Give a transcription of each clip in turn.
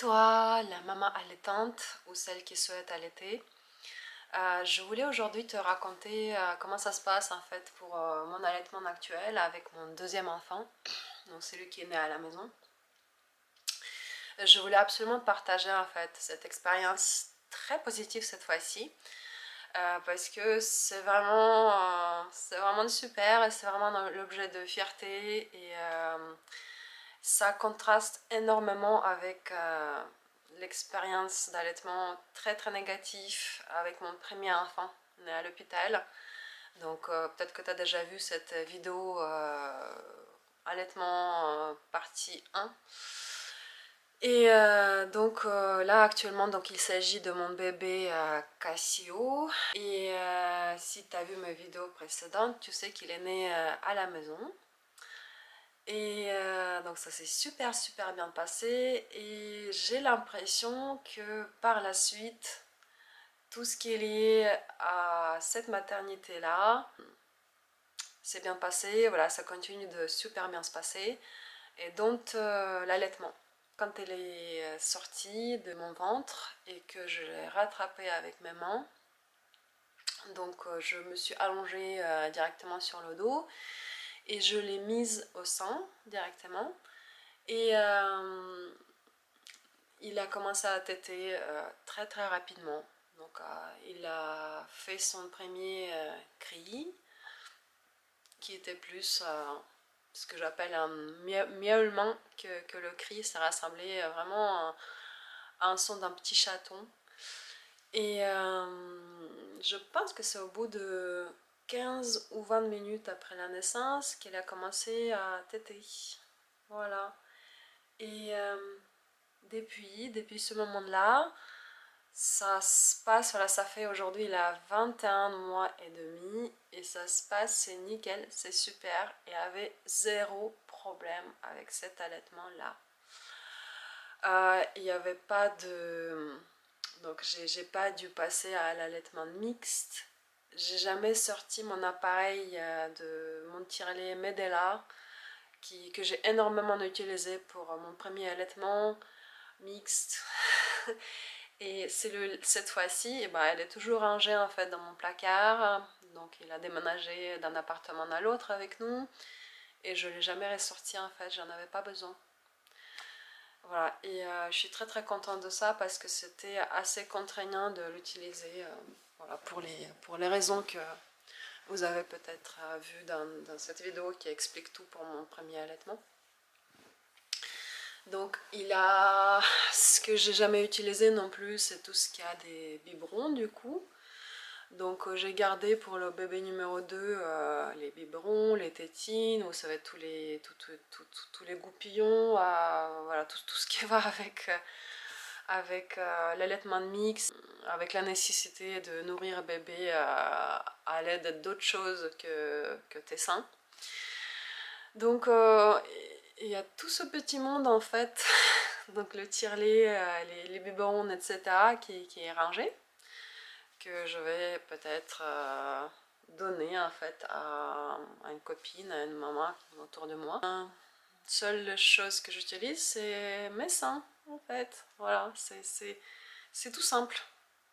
Toi, la maman allaitante ou celle qui souhaite allaiter, je voulais aujourd'hui te raconter comment ça se passe en fait pour mon allaitement actuel avec mon deuxième enfant, donc celui qui est né à la maison. Je voulais absolument partager en fait cette expérience très positive cette fois-ci parce que c'est vraiment super et c'est vraiment l'objet de fierté et ça contraste énormément avec l'expérience d'allaitement très très négatif avec mon premier enfant né à l'hôpital. Donc peut-être que tu as déjà vu cette vidéo allaitement partie 1. Et là actuellement donc il s'agit de mon bébé Cassio. Et si tu as vu mes vidéos précédentes, tu sais qu'il est né à la maison. Et donc ça s'est super bien passé et j'ai l'impression que par la suite, tout ce qui est lié à cette maternité-là, s'est bien passé, voilà, ça continue de super bien se passer. Et donc l'allaitement, quand elle est sortie de mon ventre et que je l'ai rattrapée avec mes mains, donc je me suis allongée directement sur le dos et je l'ai mise au sein directement. Et il a commencé à téter très rapidement. Donc il a fait son premier cri, qui était plus ce que j'appelle un miaulement que le cri. Ça ressemblait vraiment à un son d'un petit chaton. Et je pense que c'est au bout de 15 ou 20 minutes après la naissance qu'il a commencé à téter. Voilà. Et depuis ce moment-là, ça se passe, voilà, ça fait aujourd'hui, il a 21 mois et demi et ça se passe, c'est nickel, c'est super et avait zéro problème avec cet allaitement-là. Il n'y avait pas de... Donc j'ai pas dû passer à l'allaitement mixte. J'ai jamais sorti mon appareil de mon tire-lait Medela que j'ai énormément utilisé pour mon premier allaitement mixte. Et cette fois-ci, eh ben, elle est toujours rangée en fait dans mon placard. Donc il a déménagé d'un appartement à l'autre avec nous. Et je ne l'ai jamais ressorti en fait, j'en avais pas besoin. Voilà, et je suis très contente de ça parce que c'était assez contraignant de l'utiliser voilà, pour les raisons que vous avez peut-être vues dans cette vidéo qui explique tout pour mon premier allaitement. Donc il a... Ce que j'ai jamais utilisé non plus, c'est tout ce qui a des biberons du coup. Donc j'ai gardé pour le bébé numéro 2 les biberons, les tétines, vous savez tous les goupillons, voilà tout ce qui va avec l'allaitement de mix, avec la nécessité de nourrir bébé à l'aide d'autres choses que tes seins. Donc il y a tout ce petit monde en fait, donc le tire-lait, les biberons, etc. qui est rangé, que je vais peut-être donner en fait à une copine, à une maman autour de moi. La seule chose que j'utilise, c'est mes seins en fait. Voilà, c'est tout simple.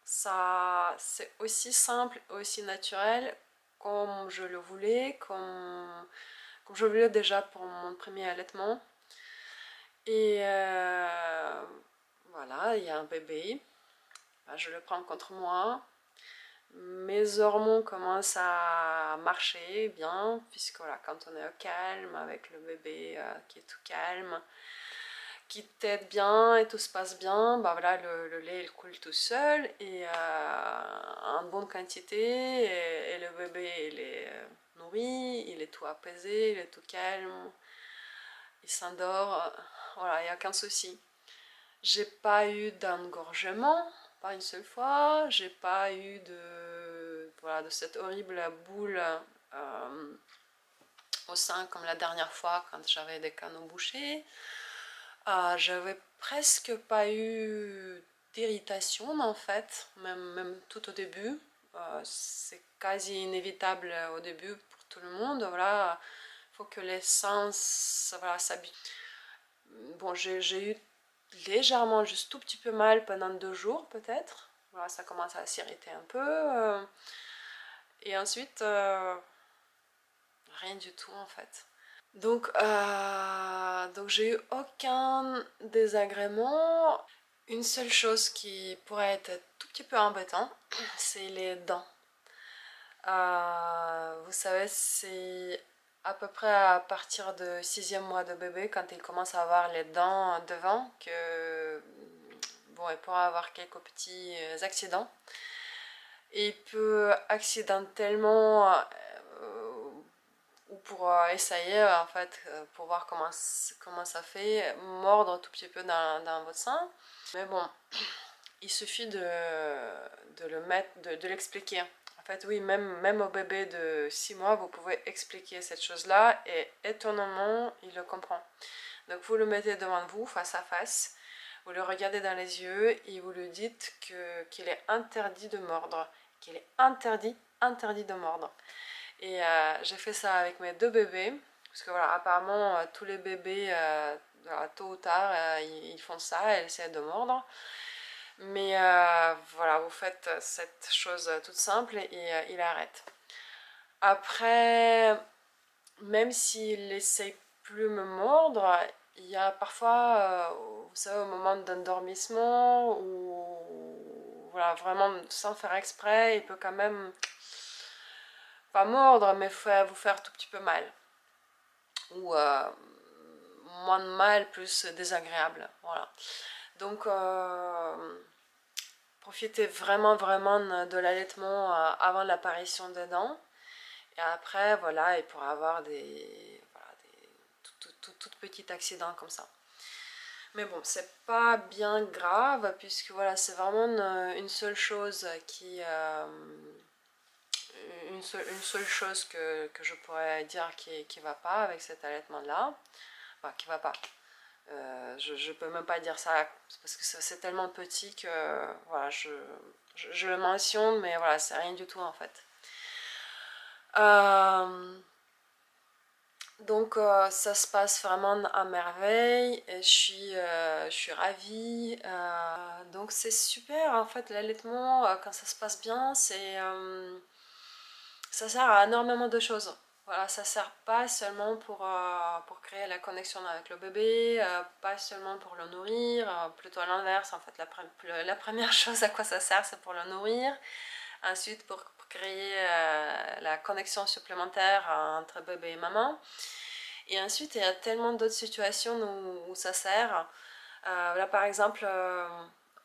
Ça, c'est aussi simple, aussi naturel comme je le voulais, comme je le voulais déjà pour mon premier allaitement. Et voilà, il y a un bébé, je le prends contre moi. Mes hormones commencent à marcher bien, puisque voilà, quand on est au calme, avec le bébé qui est tout calme, qui tète bien et tout se passe bien, bah voilà, le lait il coule tout seul et en bonne quantité, et le bébé il est nourri, il est tout apaisé, il est tout calme, il s'endort, voilà, il n'y a aucun souci. J'ai pas eu d'engorgement, pas une seule fois, j'ai pas eu voilà, de cette horrible boule au sein comme la dernière fois quand j'avais des canaux bouchés. J'avais presque pas eu d'irritation en fait, même tout au début. C'est quasi inévitable au début pour tout le monde. Voilà, il faut que les sens voilà, s'habituent. Bon, j'ai eu légèrement, juste tout petit peu mal pendant 2 jours peut-être. Voilà, ça commence à s'irriter un peu. Et ensuite, rien du tout en fait. Donc j'ai eu aucun désagrément. Une seule chose qui pourrait être tout petit peu embêtant, c'est les dents. Vous savez, c'est à peu près à partir de 6e mois de bébé, quand il commence à avoir les dents devant, que bon, il pourra avoir quelques petits accidents. Et il peut accidentellement ou pour essayer en fait, pour voir comment ça fait, mordre un tout petit peu dans votre sein. Mais bon, il suffit de le mettre, de l'expliquer. En fait, oui, même au bébé de 6 mois, vous pouvez expliquer cette chose-là et étonnamment, il le comprend. Donc vous le mettez devant vous, face à face, vous le regardez dans les yeux et vous lui dites qu'il est interdit de mordre, qu'il est interdit de mordre. Et j'ai fait ça avec mes 2 bébés, parce que voilà, apparemment tous les bébés, tôt ou tard, ils font ça, ils essaient de mordre. Mais voilà, vous faites cette chose toute simple et il arrête. Après, même s'il essaye plus me mordre, il y a parfois, vous savez, au moment d'endormissement, ou voilà, vraiment sans faire exprès, il peut quand même pas mordre, mais vous faire tout petit peu mal. Ou moins de mal, plus désagréable. Voilà. Donc, profitez vraiment de l'allaitement avant l'apparition des dents. Et après, voilà, il pourra avoir des tout petits accidents comme ça. Mais bon, c'est pas bien grave, puisque voilà, c'est vraiment une seule chose une seule chose que je pourrais dire qui va pas avec cet allaitement-là. Enfin, qui va pas. Je peux même pas dire ça parce que c'est tellement petit que voilà, je le mentionne, mais voilà, c'est rien du tout en fait. Donc ça se passe vraiment à merveille et je suis ravie. Donc c'est super en fait l'allaitement, quand ça se passe bien, ça sert à énormément de choses. Voilà, ça sert pas seulement pour créer la connexion avec le bébé, pas seulement pour le nourrir, plutôt à l'inverse en fait. La première chose à quoi ça sert, c'est pour le nourrir. Ensuite, pour créer la connexion supplémentaire entre bébé et maman. Et ensuite, il y a tellement d'autres situations où ça sert. Là, par exemple,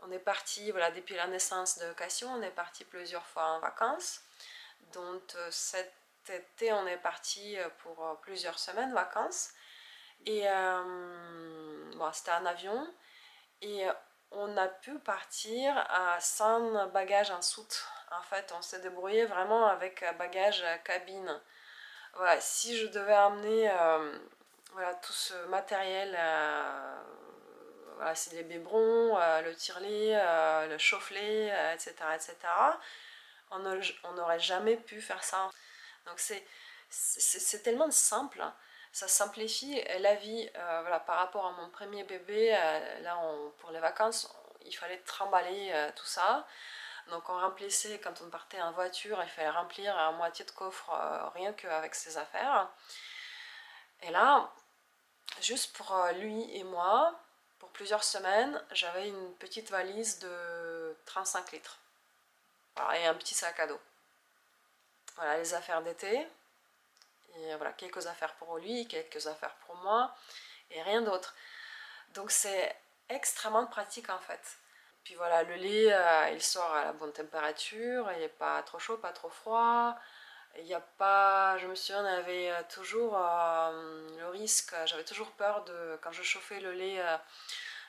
on est parti, voilà, depuis la naissance de Cassio, on est parti plusieurs fois en vacances. Donc cet été, on est parti pour plusieurs semaines de vacances. Et bon, c'était un avion. Et on a pu partir sans bagage en soute. En fait, on s'est débrouillé vraiment avec bagage cabine. Voilà, si je devais amener voilà, tout ce matériel, voilà, c'est les biberons, le tire-lait, le chauffe-lait, etc., etc., on n'aurait jamais pu faire ça. Donc c'est tellement simple, hein. Ça simplifie la vie. Voilà, par rapport à mon premier bébé, là pour les vacances, il fallait trimballer tout ça. Donc on remplissait, quand on partait en voiture, il fallait remplir à moitié de coffre rien qu'avec ses affaires. Et là, juste pour lui et moi, pour plusieurs semaines, j'avais une petite valise de 35 litres. Voilà, et un petit sac à dos. Voilà, les affaires d'été. Et voilà, quelques affaires pour lui, quelques affaires pour moi, et rien d'autre. Donc c'est extrêmement pratique en fait. Puis voilà, le lait, il sort à la bonne température, il n'est pas trop chaud, pas trop froid. Il n'y a pas, je me souviens, on avait toujours le risque, j'avais toujours peur de, quand je chauffais le lait,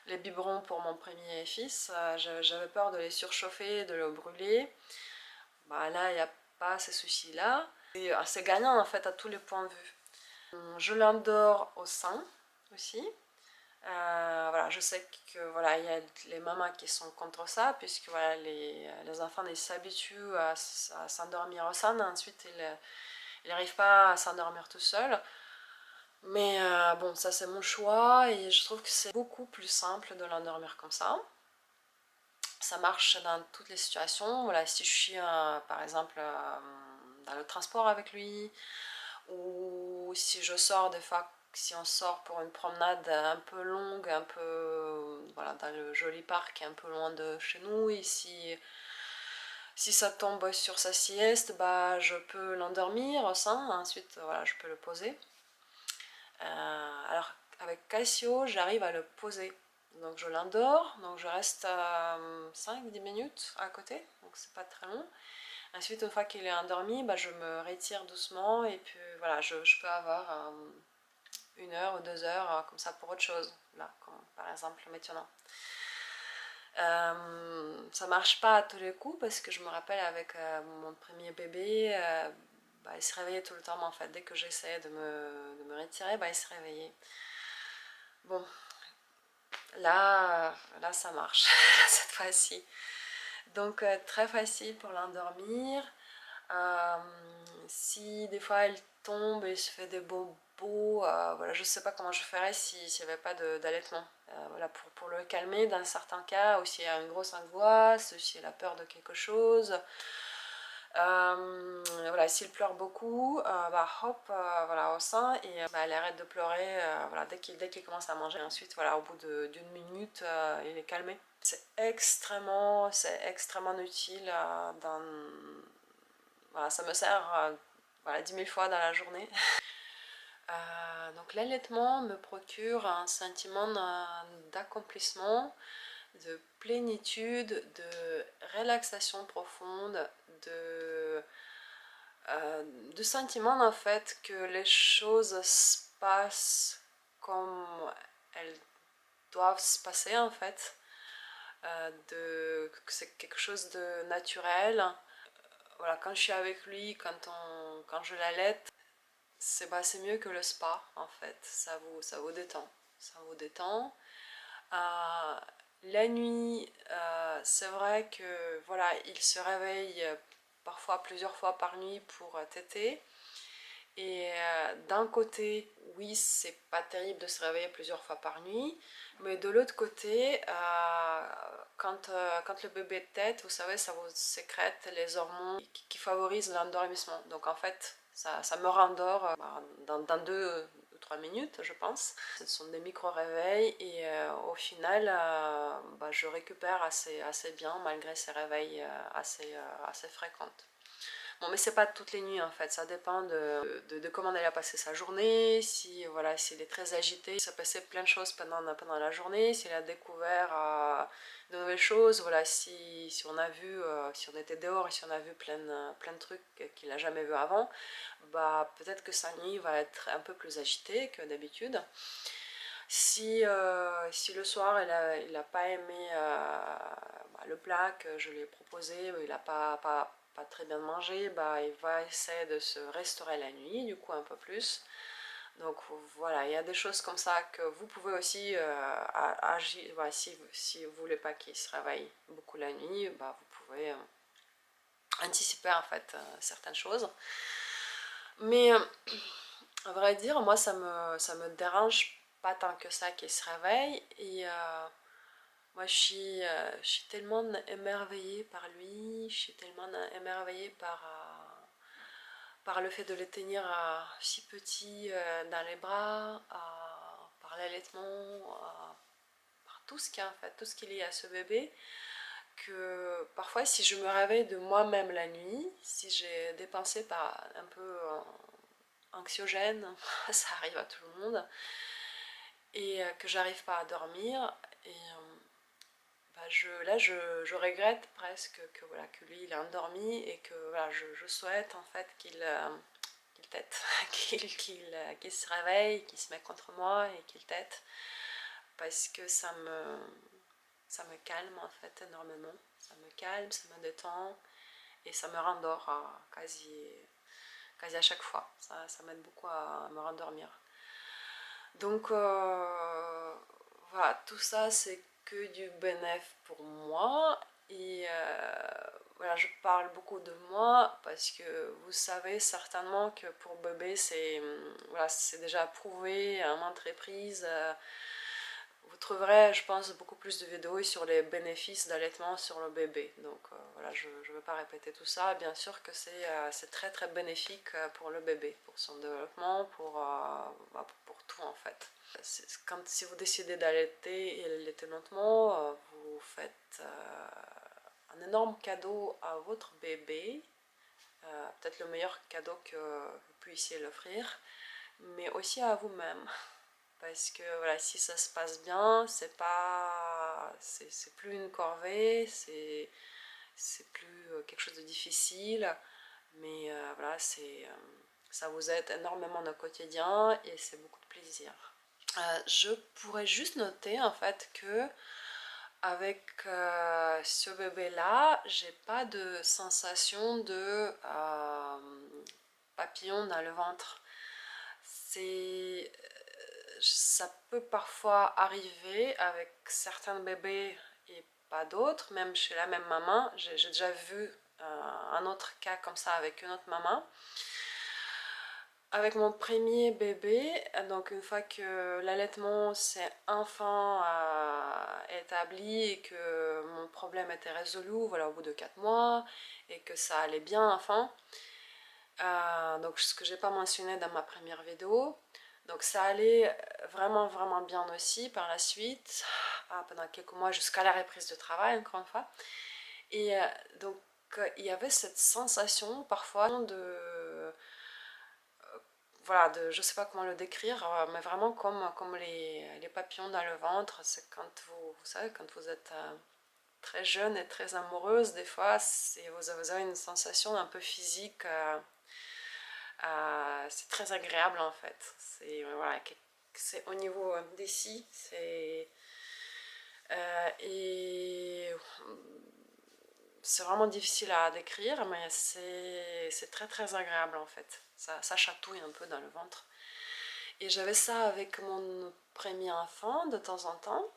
les biberons pour mon premier fils, j'avais peur de les surchauffer, de le brûler. Bah, là, il n'y a pas ces soucis-là. C'est gagnant en fait à tous les points de vue. Je l'endors au sein aussi. Voilà, je sais que voilà, il y a les mamans qui sont contre ça, puisque voilà, les enfants ils s'habituent à s'endormir au sein, ensuite ils n'arrivent pas à s'endormir tout seuls. Mais bon, ça c'est mon choix et je trouve que c'est beaucoup plus simple de l'endormir comme ça. Ça marche dans toutes les situations. Voilà, si je suis par exemple dans le transport avec lui, ou si je sors des fois, si on sort pour une promenade un peu longue, un peu voilà, dans le joli parc un peu loin de chez nous, et si ça tombe sur sa sieste, bah, je peux l'endormir au sein, ensuite voilà, je peux le poser. Alors avec Cassio, j'arrive à le poser. Donc je l'endors, donc je reste 5-10 minutes à côté, donc c'est pas très long. Ensuite, une fois qu'il est endormi, bah, je me retire doucement et puis voilà, je peux avoir 1 heure ou 2 heures comme ça pour autre chose, là, comme par exemple maintenant. Ça marche pas à tous les coups parce que je me rappelle avec mon premier bébé, bah, il se réveillait tout le temps en fait. Dès que j'essayais de me retirer, bah, il se réveillait. Bon, là ça marche cette fois-ci. Donc très facile pour l'endormir. Euh, Si des fois elle tombe et se fait des bobos, voilà, je ne sais pas comment je ferais s'il n'y avait pas d'allaitement. Voilà, pour le calmer dans certains cas, ou s'il y a une grosse angoisse, ou s'il a peur de quelque chose. Voilà, s'il pleure beaucoup, bah hop, voilà, au sein, et bah, elle arrête de pleurer voilà, dès qu'il commence à manger. Ensuite, voilà, au bout d'une minute, il est calmé. C'est extrêmement utile voilà, ça me sert voilà, 10 000 fois dans la journée. Donc l'allaitement me procure un sentiment d'accomplissement, de plénitude, de relaxation profonde, de sentiment en fait que les choses se passent comme elles doivent se passer en fait, que c'est quelque chose de naturel. Voilà, quand je suis avec lui, quand je l'allaite, c'est mieux que le spa en fait, ça vous détend. Ça vous détend. Euh, la nuit, c'est vrai que voilà, il se réveille parfois plusieurs fois par nuit pour téter. Et d'un côté, oui, c'est pas terrible de se réveiller plusieurs fois par nuit, mais de l'autre côté, quand le bébé tète, vous savez, ça vous sécrète les hormones qui favorisent l'endormissement. Donc en fait, ça me rendort dans 2 ou 3 minutes, je pense. Ce sont des micro-réveils et au final, bah, je récupère assez bien malgré ces réveils assez fréquents. Bon, mais c'est pas toutes les nuits en fait, ça dépend de comment elle a passé sa journée, si voilà, s'il est très agité, il s'est passé plein de choses pendant la journée, s'il a découvert de nouvelles choses, voilà, si on a vu, si on était dehors et si on a vu plein de trucs qu'il n'a jamais vu avant, bah peut-être que sa nuit va être un peu plus agitée que d'habitude. Si le soir il a pas aimé bah, le plat que je lui ai proposé, il n'a pas très bien mangé, bah, il va essayer de se restaurer la nuit, du coup un peu plus. Donc voilà, il y a des choses comme ça que vous pouvez aussi agir. Voilà, si vous voulez pas qu'il se réveille beaucoup la nuit, bah, vous pouvez anticiper en fait certaines choses. Mais à vrai dire, moi ça me dérange pas tant que ça qu'il se réveille. Et moi je suis tellement émerveillée par lui, je suis tellement émerveillée par le fait de le tenir si petit dans les bras, par l'allaitement, par tout ce qu'il y a en fait, tout ce qu'il y a à ce bébé, que parfois si je me réveille de moi-même la nuit, si j'ai des pensées un peu anxiogènes, ça arrive à tout le monde, et que j'arrive pas à dormir, et bah, là je regrette presque voilà, que lui il est endormi et que voilà, je souhaite en fait qu'il tète, qu'il se réveille, qu'il se met contre moi et qu'il tète, parce que ça me calme en fait énormément, ça me calme, ça me détend et ça me rendort quasi à chaque fois, ça m'aide beaucoup à me rendormir. Donc voilà, tout ça c'est que du bénéfice pour moi, et voilà, je parle beaucoup de moi parce que vous savez certainement que pour bébé, c'est voilà, c'est déjà prouvé à maintes reprises. Vous trouverez, je pense, beaucoup plus de vidéos sur les bénéfices d'allaitement sur le bébé. Donc voilà, je ne veux pas répéter tout ça. Bien sûr que c'est très très bénéfique pour le bébé, pour son développement, pour tout en fait. Si vous décidez d'allaiter et l'allaiter lentement, vous faites un énorme cadeau à votre bébé, peut-être le meilleur cadeau que vous puissiez l'offrir, mais aussi à vous-même. Parce que voilà, si ça se passe bien, c'est plus une corvée, c'est plus quelque chose de difficile, mais voilà, ça vous aide énormément au quotidien et c'est beaucoup de plaisir. Je pourrais juste noter en fait que avec ce bébé-là, j'ai pas de sensation de papillon dans le ventre. Ça peut parfois arriver avec certains bébés et pas d'autres, même chez la même maman. J'ai déjà vu un autre cas comme ça avec une autre maman. Avec mon premier bébé, donc une fois que l'allaitement s'est enfin établi et que mon problème était résolu, voilà, au bout de 4 mois, et que ça allait bien enfin, donc ce que j'ai pas mentionné dans ma première vidéo, donc ça allait vraiment vraiment bien aussi par la suite, pendant quelques mois jusqu'à la reprise de travail encore une fois, et donc il y avait cette sensation parfois de voilà, je sais pas comment le décrire, mais vraiment comme les papillons dans le ventre. C'est quand vous savez, quand vous êtes très jeune et très amoureuse, des fois, vous avez une sensation un peu physique, c'est très agréable en fait. Voilà, c'est au niveau des scies, et c'est vraiment difficile à décrire, mais c'est très très agréable en fait. Ça chatouille un peu dans le ventre. Et j'avais ça avec mon premier enfant de temps en temps.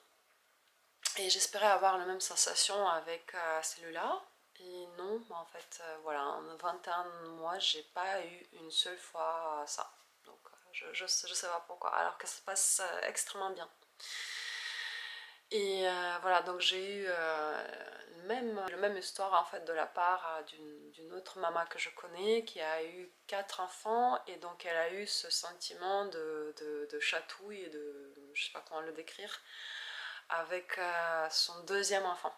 Et j'espérais avoir la même sensation avec celui-là. Et non, en fait, voilà, en 21 mois, j'ai pas eu une seule fois ça. Donc, je sais pas pourquoi, alors que ça se passe extrêmement bien. Et voilà, donc j'ai eu la même histoire en fait de la part d'une autre maman que je connais qui a eu 4 enfants et donc elle a eu ce sentiment de chatouille et je sais pas comment le décrire, avec son deuxième enfant.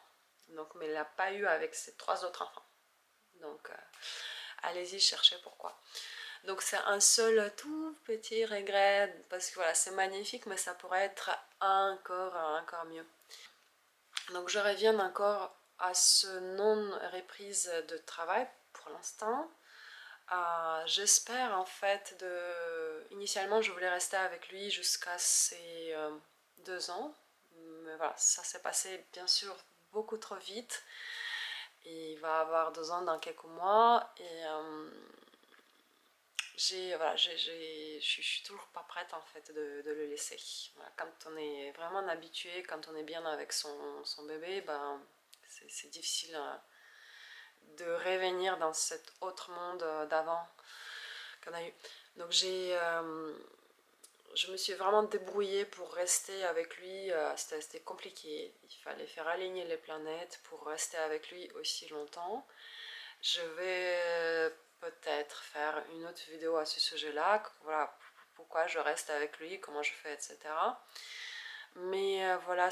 Donc, mais elle l'a pas eu avec ses 3 autres enfants. Donc allez-y chercher pourquoi. Donc c'est un seul tout petit regret parce que voilà, c'est magnifique mais ça pourrait être encore mieux. Donc je reviens encore à ce non-reprise de travail pour l'instant. J'espère en fait Initialement je voulais rester avec lui jusqu'à ses 2 ans. Mais voilà, ça s'est passé bien sûr beaucoup trop vite. Et il va avoir 2 ans dans quelques mois. Et voilà, je suis toujours pas prête en fait de le laisser. Voilà, quand on est vraiment habitué, quand on est bien avec son bébé, ben, c'est difficile de revenir dans cet autre monde d'avant qu'on a eu. Donc je me suis vraiment débrouillée pour rester avec lui. C'était compliqué. Il fallait faire aligner les planètes pour rester avec lui aussi longtemps. Je vais peut-être faire une autre vidéo à ce sujet-là. Voilà, pourquoi je reste avec lui, comment je fais, etc. Mais voilà,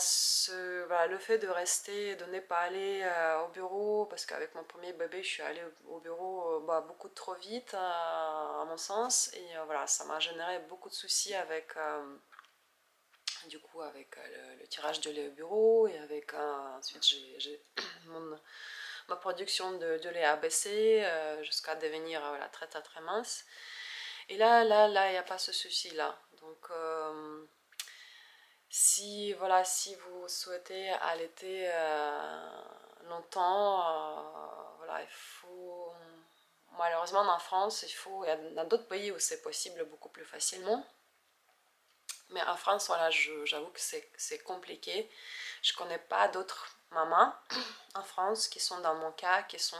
le fait de rester, de ne pas aller au bureau, parce qu'avec mon premier bébé, je suis allée au bureau beaucoup trop vite, à mon sens, et voilà, ça m'a généré beaucoup de soucis avec, du coup, avec le tirage de lait au bureau, et avec, ensuite, j'ai ma production de lait a baissé jusqu'à devenir voilà, très, très, très mince. Et là, il n'y a pas ce souci-là. Donc, si vous souhaitez allaiter longtemps, voilà, il faut. Malheureusement, en France, il y a dans d'autres pays où c'est possible beaucoup plus facilement. Mais Mais en France, voilà, j'avoue que c'est compliqué. Je connais pas d'autres mamans en France qui sont dans mon cas, qui sont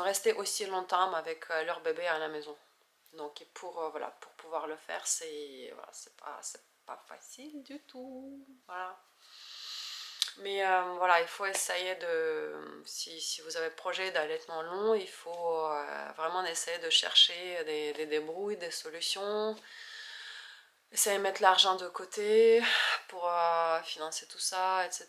restées aussi longtemps avec leur bébé à la maison. Donc voilà, pour pouvoir le faire, voilà, c'est pas facile du tout. Voilà. Mais voilà, il faut essayer si vous avez projet d'allaitement long, il faut vraiment essayer de chercher des débrouilles, des solutions. Essayer de mettre l'argent de côté pour financer tout ça, etc.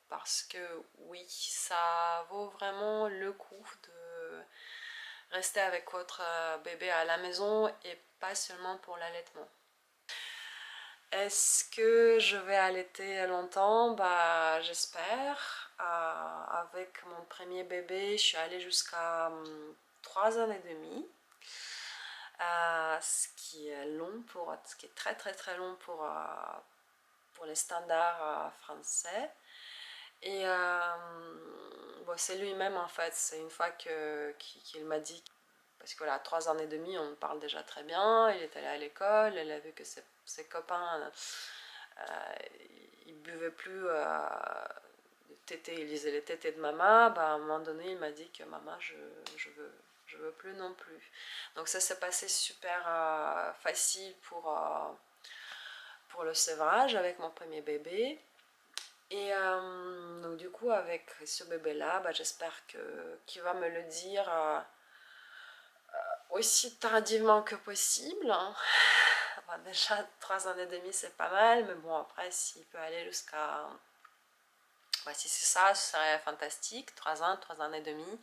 Parce que oui, ça vaut vraiment le coup de rester avec votre bébé à la maison et pas seulement pour l'allaitement. Est-ce que je vais allaiter longtemps? Bah, j'espère. Avec mon premier bébé, je suis allée jusqu'à 3 ans et demi. Ce qui est très très très long pour les standards français. Et bon, c'est lui-même en fait, c'est une fois qu'il m'a dit, parce que là, 3 ans et demi, on parle déjà très bien, il est allé à l'école, il a vu que ses copains, ils buvaient plus de tétés, ils lisaient les tétés de maman, bah, à un moment donné, il m'a dit que maman, je veux plus non plus. Donc ça s'est passé super facile pour le sevrage avec mon premier bébé. Et donc du coup avec ce bébé là, bah, j'espère qu'il va me le dire aussi tardivement que possible, hein. Bah, déjà 3 ans et demi c'est pas mal, mais bon après s'il peut aller jusqu'à... Bah, si c'est ça, ce serait fantastique, 3 ans et demi.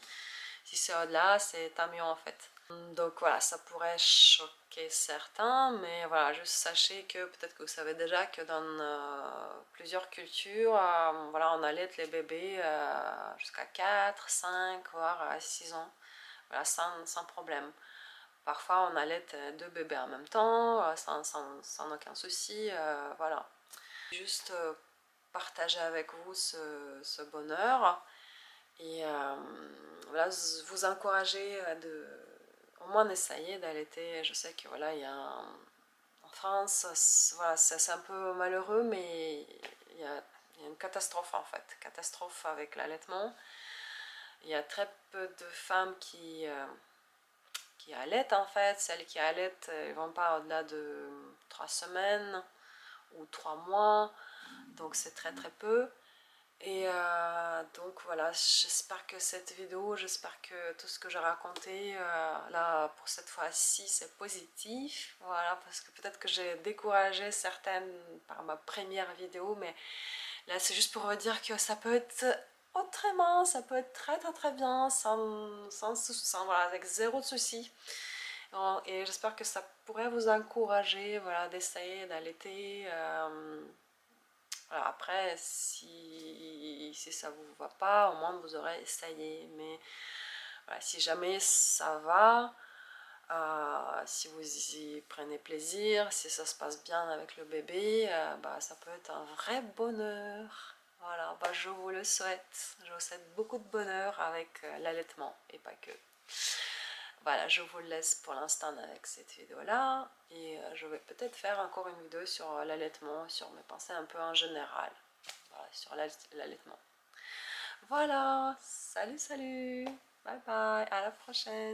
Si c'est au-delà, c'est tant mieux en fait. Donc voilà, ça pourrait choquer certains, mais voilà, juste sachez que peut-être que vous savez déjà que dans plusieurs cultures, voilà, on allaite les bébés jusqu'à 4, 5, voire 6 ans, voilà, sans problème. Parfois, on allaite 2 bébés en même temps, sans aucun souci, voilà. Juste partager avec vous ce bonheur et voilà, vous encourager au moins d'essayer d'allaiter. Je sais que voilà, en France, voilà, c'est un peu malheureux, mais il y a une catastrophe en fait, catastrophe avec l'allaitement. Il y a très peu de femmes qui allaitent en fait. Celles qui allaitent, elles ne vont pas au-delà de 3 semaines ou 3 mois, donc c'est très très peu. Et donc voilà, j'espère que cette vidéo, j'espère que tout ce que j'ai raconté là pour cette fois-ci c'est positif. Voilà, parce que peut-être que j'ai découragé certaines par ma première vidéo, mais là c'est juste pour vous dire que ça peut être autrement, ça peut être très très très bien, voilà, avec zéro de souci. Et j'espère que ça pourrait vous encourager, voilà, d'essayer d'allaiter. Voilà, après, si ça ne vous va pas, au moins vous aurez essayé. Mais voilà, si jamais ça va, si vous y prenez plaisir, si ça se passe bien avec le bébé, bah, ça peut être un vrai bonheur. Voilà, bah, je vous le souhaite. Je vous souhaite beaucoup de bonheur avec l'allaitement et pas que. Voilà, je vous laisse pour l'instant avec cette vidéo-là et je vais peut-être faire encore une vidéo sur l'allaitement, sur mes pensées un peu en général, voilà, sur l'allaitement. Voilà, salut, salut, bye bye, à la prochaine.